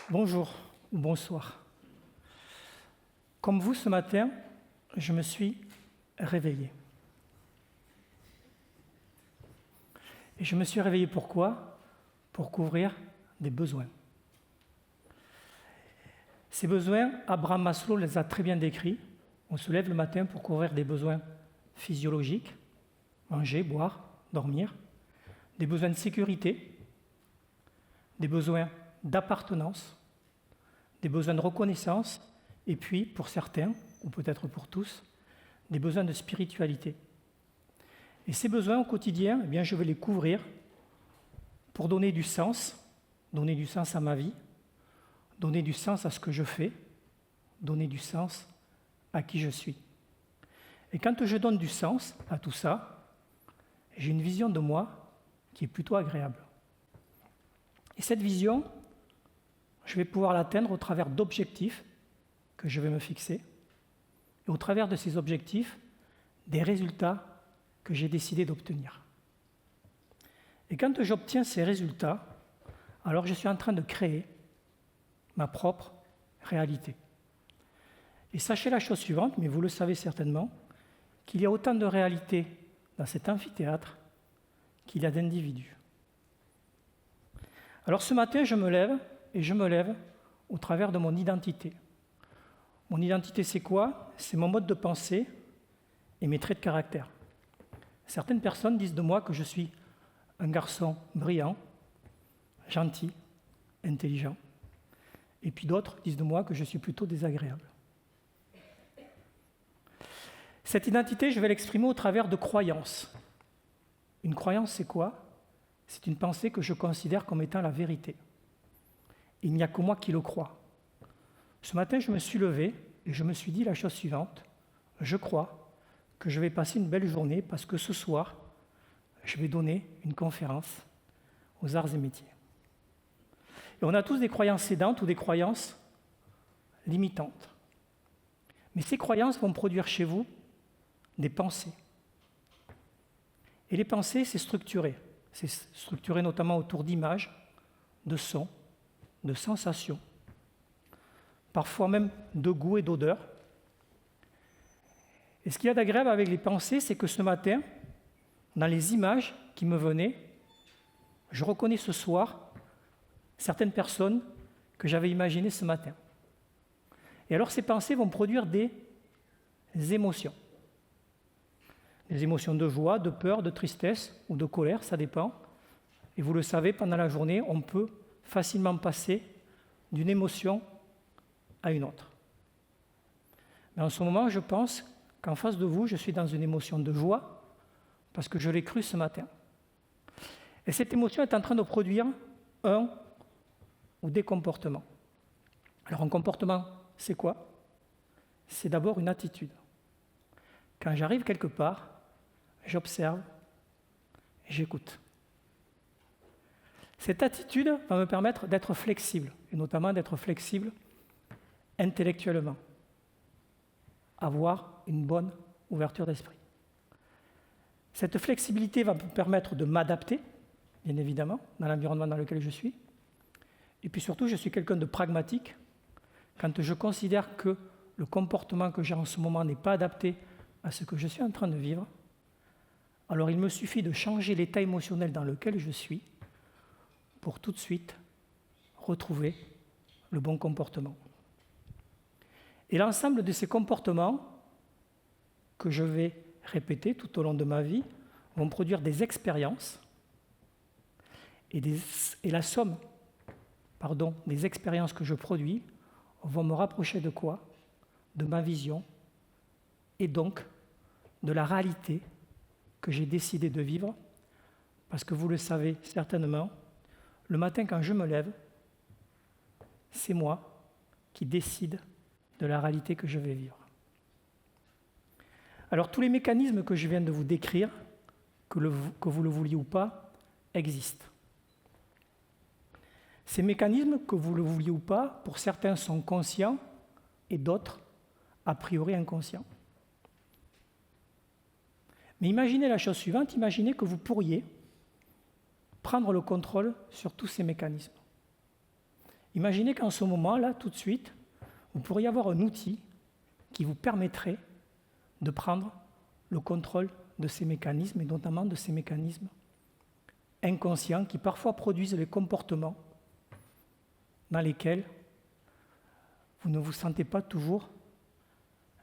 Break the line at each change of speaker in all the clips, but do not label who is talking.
Bonjour ou bonsoir. Comme vous, ce matin, je me suis réveillé. Et je me suis réveillé pourquoi? Pour couvrir des besoins. Ces besoins, Abraham Maslow les a très bien décrits. On se lève le matin pour couvrir des besoins physiologiques, manger, boire, dormir, des besoins de sécurité, des besoins d'appartenance, des besoins de reconnaissance, et puis, pour certains, ou peut-être pour tous, des besoins de spiritualité. Et ces besoins au quotidien, eh bien, je vais les couvrir pour donner du sens à ma vie, donner du sens à ce que je fais, donner du sens à qui je suis. Et quand je donne du sens à tout ça, j'ai une vision de moi qui est plutôt agréable. Et cette vision, je vais pouvoir l'atteindre au travers d'objectifs que je vais me fixer, et au travers de ces objectifs, des résultats que j'ai décidé d'obtenir. Et quand j'obtiens ces résultats, alors je suis en train de créer ma propre réalité. Et sachez la chose suivante, mais vous le savez certainement, qu'il y a autant de réalités dans cet amphithéâtre qu'il y a d'individus. Alors ce matin, je me lève au travers de mon identité. Mon identité, c'est quoi? C'est mon mode de pensée et mes traits de caractère. Certaines personnes disent de moi que je suis un garçon brillant, gentil, intelligent. Et puis d'autres disent de moi que je suis plutôt désagréable. Cette identité, je vais l'exprimer au travers de croyances. Une croyance, c'est quoi? C'est une pensée que je considère comme étant la vérité. Il n'y a que moi qui le crois. Ce matin, je me suis levé et je me suis dit la chose suivante. Je crois que je vais passer une belle journée parce que ce soir, je vais donner une conférence aux arts et métiers. Et on a tous des croyances aidantes ou des croyances limitantes. Mais ces croyances vont produire chez vous des pensées. Et les pensées, c'est structuré. C'est structuré notamment autour d'images, de sons, de sensations, parfois même de goût et d'odeur. Et ce qu'il y a d'agréable avec les pensées, c'est que ce matin, dans les images qui me venaient, je reconnais ce soir certaines personnes que j'avais imaginées ce matin. Et alors ces pensées vont produire des émotions. Des émotions de joie, de peur, de tristesse ou de colère, ça dépend. Et vous le savez, pendant la journée, on peut facilement passer d'une émotion à une autre. Mais en ce moment, je pense qu'en face de vous, je suis dans une émotion de joie parce que je l'ai cru ce matin. Et cette émotion est en train de produire un ou des comportements. Alors un comportement, c'est quoi? C'est d'abord une attitude. Quand j'arrive quelque part, j'observe et j'écoute. Cette attitude va me permettre d'être flexible, et notamment d'être flexible intellectuellement, avoir une bonne ouverture d'esprit. Cette flexibilité va me permettre de m'adapter, bien évidemment, dans l'environnement dans lequel je suis. Et puis surtout, je suis quelqu'un de pragmatique. Quand je considère que le comportement que j'ai en ce moment n'est pas adapté à ce que je suis en train de vivre, alors il me suffit de changer l'état émotionnel dans lequel je suis pour tout de suite retrouver le bon comportement. Et l'ensemble de ces comportements que je vais répéter tout au long de ma vie vont produire des expériences et la somme des expériences que je produis vont me rapprocher de quoi? De ma vision et donc de la réalité que j'ai décidé de vivre, parce que vous le savez certainement, le matin quand je me lève, c'est moi qui décide de la réalité que je vais vivre. Alors tous les mécanismes que je viens de vous décrire, que vous le vouliez ou pas, existent. Ces mécanismes, que vous le vouliez ou pas, pour certains sont conscients et d'autres, a priori, inconscients. Mais imaginez la chose suivante, imaginez que vous pourriez prendre le contrôle sur tous ces mécanismes. Imaginez qu'en ce moment, là, tout de suite, vous pourriez avoir un outil qui vous permettrait de prendre le contrôle de ces mécanismes, et notamment de ces mécanismes inconscients qui parfois produisent les comportements dans lesquels vous ne vous sentez pas toujours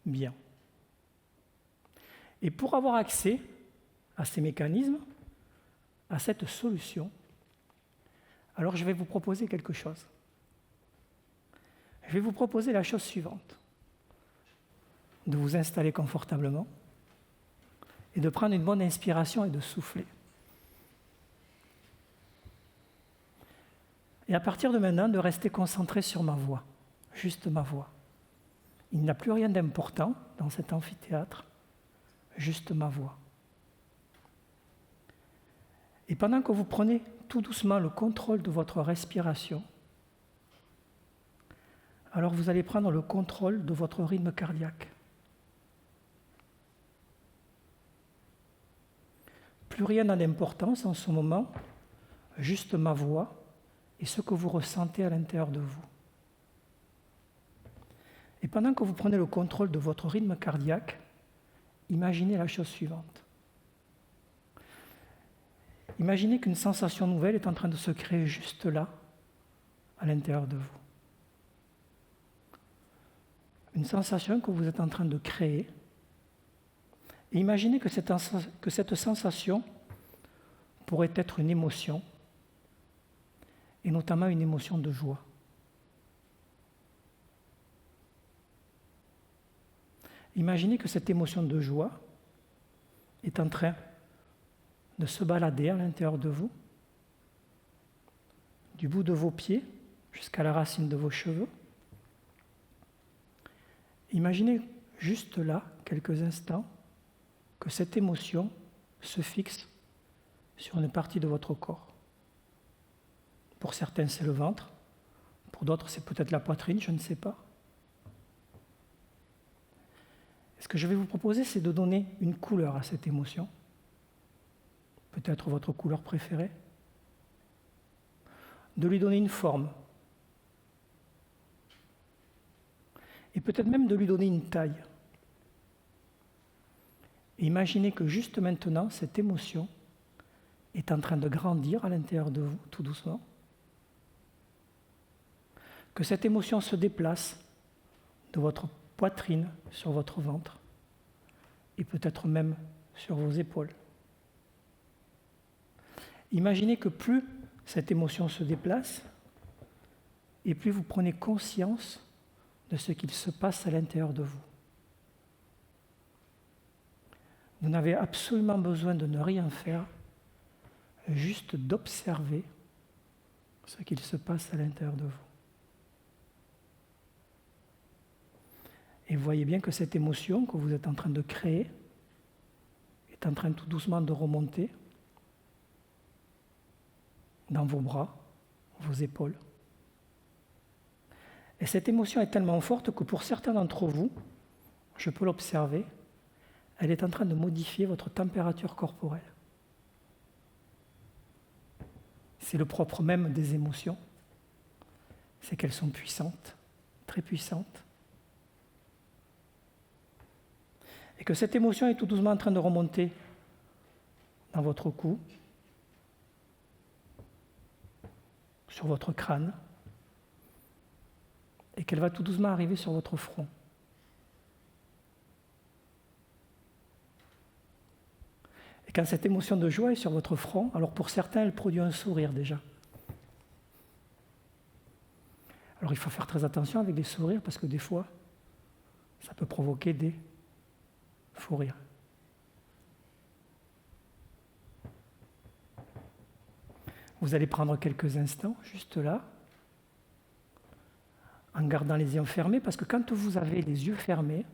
bien. Et pour avoir accès à ces mécanismes, à cette solution, alors je vais vous proposer quelque chose. Je vais vous proposer la chose suivante. De vous installer confortablement et de prendre une bonne inspiration et de souffler. Et à partir de maintenant, de rester concentré sur ma voix, juste ma voix. Il n'y a plus rien d'important dans cet amphithéâtre, juste ma voix. Et pendant que vous prenez tout doucement le contrôle de votre respiration, alors vous allez prendre le contrôle de votre rythme cardiaque. Plus rien n'a d'importance en ce moment, juste ma voix et ce que vous ressentez à l'intérieur de vous. Et pendant que vous prenez le contrôle de votre rythme cardiaque, imaginez la chose suivante. Imaginez qu'une sensation nouvelle est en train de se créer juste là, à l'intérieur de vous. Une sensation que vous êtes en train de créer. Et imaginez que cette sensation pourrait être une émotion, et notamment une émotion de joie. Imaginez que cette émotion de joie est en train de se balader à l'intérieur de vous, du bout de vos pieds jusqu'à la racine de vos cheveux. Imaginez juste là, quelques instants, que cette émotion se fixe sur une partie de votre corps. Pour certains, c'est le ventre, pour d'autres, c'est peut-être la poitrine, je ne sais pas. Et ce que je vais vous proposer, c'est de donner une couleur à cette émotion, peut-être votre couleur préférée, de lui donner une forme, et peut-être même de lui donner une taille. Et imaginez que juste maintenant, cette émotion est en train de grandir à l'intérieur de vous, tout doucement, que cette émotion se déplace de votre poitrine sur votre ventre, et peut-être même sur vos épaules. Imaginez que plus cette émotion se déplace, et plus vous prenez conscience de ce qu'il se passe à l'intérieur de vous. Vous n'avez absolument besoin de ne rien faire, juste d'observer ce qu'il se passe à l'intérieur de vous. Et vous voyez bien que cette émotion que vous êtes en train de créer est en train tout doucement de remonter dans vos bras, vos épaules. Et cette émotion est tellement forte que pour certains d'entre vous, je peux l'observer, elle est en train de modifier votre température corporelle. C'est le propre même des émotions, c'est qu'elles sont puissantes, très puissantes. Et que cette émotion est tout doucement en train de remonter dans votre cou, sur votre crâne, et qu'elle va tout doucement arriver sur votre front. Et quand cette émotion de joie est sur votre front, alors pour certains, elle produit un sourire déjà. Alors il faut faire très attention avec les sourires parce que des fois, ça peut provoquer des fous rires. Vous allez prendre quelques instants, juste là, en gardant les yeux fermés, parce que quand vous avez les yeux fermés,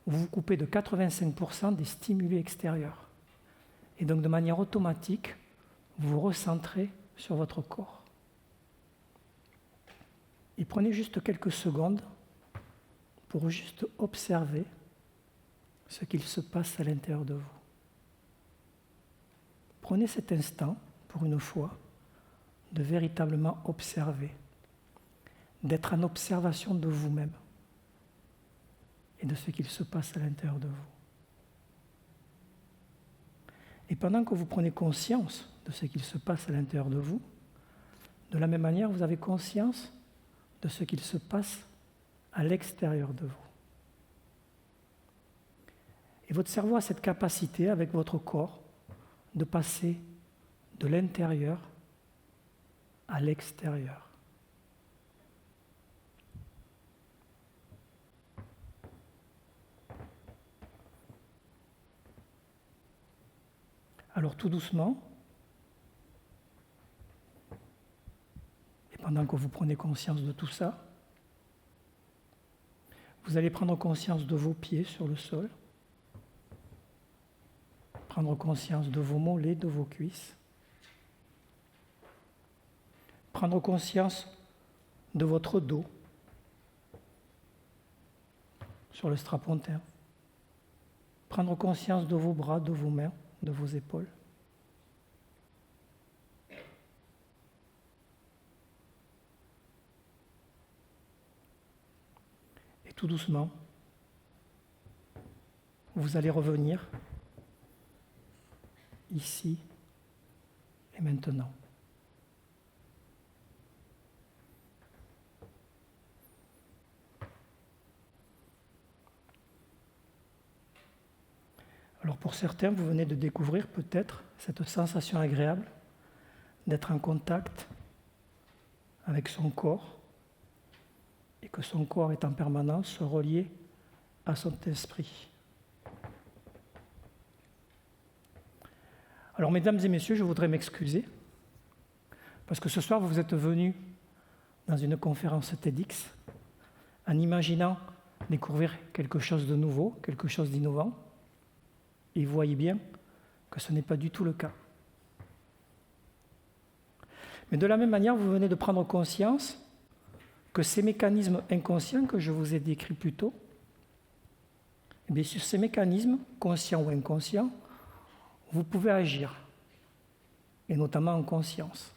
vous vous coupez de 85% des stimuli extérieurs. Et donc de manière automatique, vous vous recentrez sur votre corps. Et prenez juste quelques secondes pour juste observer ce qu'il se passe à l'intérieur de vous. Prenez cet instant, pour une fois, de véritablement observer d'être en observation de vous-même et de ce qu'il se passe à l'intérieur de vous. Et pendant que vous prenez conscience de ce qu'il se passe à l'intérieur de vous, de la même manière, vous avez conscience de ce qu'il se passe à l'extérieur de vous. Et votre cerveau a cette capacité, avec votre corps, de passer de l'intérieur à l'extérieur. Alors tout doucement, et pendant que vous prenez conscience de tout ça, vous allez prendre conscience de vos pieds sur le sol, prendre conscience de vos mollets, de vos cuisses, prendre conscience de votre dos sur le strapontin, prendre conscience de vos bras, de vos mains, de vos épaules. Et tout doucement, vous allez revenir ici et maintenant. Alors pour certains, vous venez de découvrir peut-être cette sensation agréable d'être en contact avec son corps et que son corps est en permanence relié à son esprit. Alors mesdames et messieurs, je voudrais m'excuser parce que ce soir vous êtes venus dans une conférence TEDx en imaginant découvrir quelque chose de nouveau, quelque chose d'innovant. Et vous voyez bien que ce n'est pas du tout le cas. Mais de la même manière, vous venez de prendre conscience que ces mécanismes inconscients que je vous ai décrits plus tôt, eh bien, sur ces mécanismes, conscients ou inconscients, vous pouvez agir, et notamment en conscience.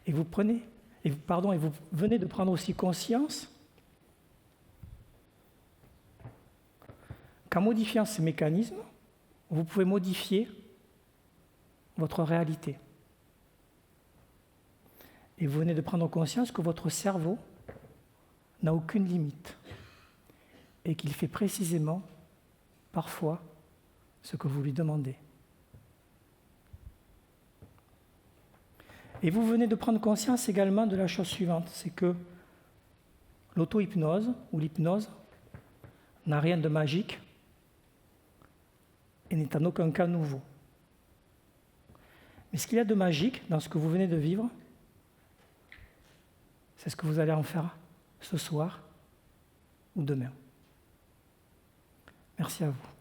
Et vous venez de prendre aussi conscience qu'en modifiant ces mécanismes, vous pouvez modifier votre réalité. Et vous venez de prendre conscience que votre cerveau n'a aucune limite et qu'il fait précisément, parfois, ce que vous lui demandez. Et vous venez de prendre conscience également de la chose suivante, c'est que l'auto-hypnose ou l'hypnose n'a rien de magique et n'est en aucun cas nouveau. Mais ce qu'il y a de magique dans ce que vous venez de vivre, c'est ce que vous allez en faire ce soir ou demain. Merci à vous.